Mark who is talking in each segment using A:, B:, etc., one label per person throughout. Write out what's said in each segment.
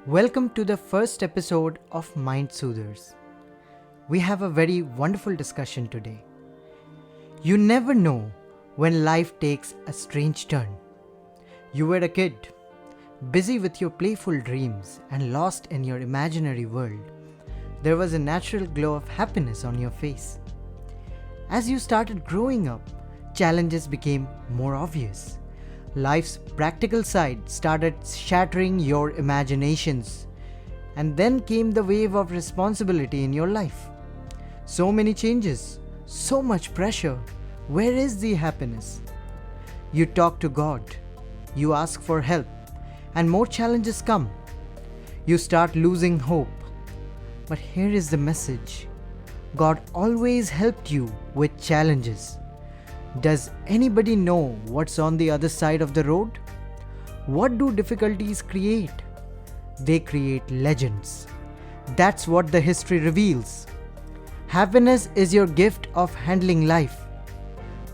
A: Welcome to the first episode of Mind Soothers. We have a very wonderful discussion today. You never know when life takes a strange turn. You were a kid, busy with your playful dreams and lost in your imaginary world. There was a natural glow of happiness on your face. As you started growing up, challenges became more obvious. Life's practical side started shattering your imaginations. And then came the wave of responsibility in your life. So many changes, so much pressure. Where is the happiness? You talk to God. You ask for help. And more challenges come. You start losing hope. But here is the message. God always helped you with challenges. Does anybody know what's on the other side of the road? What do difficulties create? They create legends. That's what the history reveals. Happiness is your gift of handling life.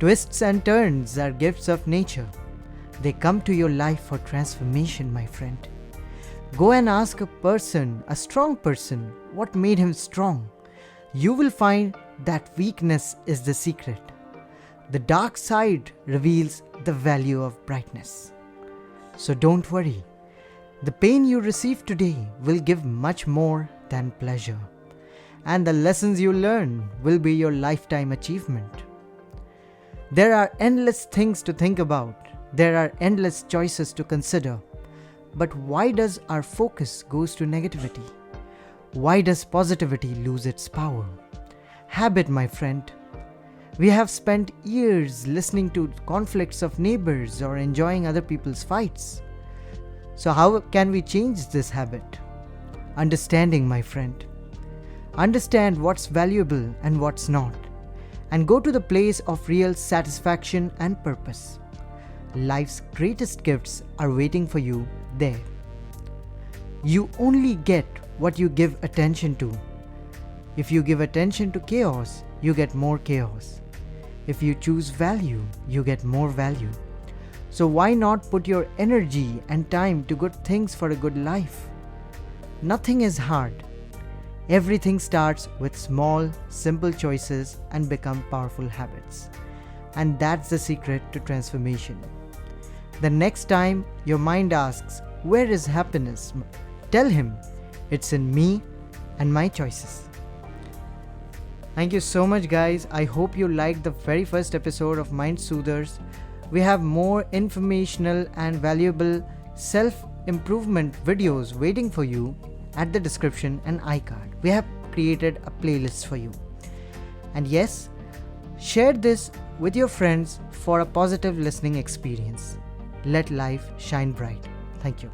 A: Twists and turns are gifts of nature. They come to your life for transformation, my friend. Go and ask a strong person, what made him strong. You will find that weakness is the secret. The dark side reveals the value of brightness. So don't worry. The pain you receive today will give much more than pleasure. And the lessons you learn will be your lifetime achievement. There are endless things to think about. There are endless choices to consider. But why does our focus goes to negativity? Why does positivity lose its power? Habit, my friend. We have spent years listening to conflicts of neighbors or enjoying other people's fights. So how can we change this habit? Understanding, my friend. Understand what's valuable and what's not. And go to the place of real satisfaction and purpose. Life's greatest gifts are waiting for you there. You only get what you give attention to. If you give attention to chaos, you get more chaos. If you choose value, you get more value. So why not put your energy and time to good things for a good life? Nothing is hard. Everything starts with small, simple choices and become powerful habits. And that's the secret to transformation. The next time your mind asks, where is happiness? Tell him, it's in me and my choices. Thank you so much, guys. I hope you liked the very first episode of Mind Soothers. We have more informational and valuable self-improvement videos waiting for you at the description and iCard. We have created a playlist for you. And yes, share this with your friends for a positive listening experience. Let life shine bright. Thank you.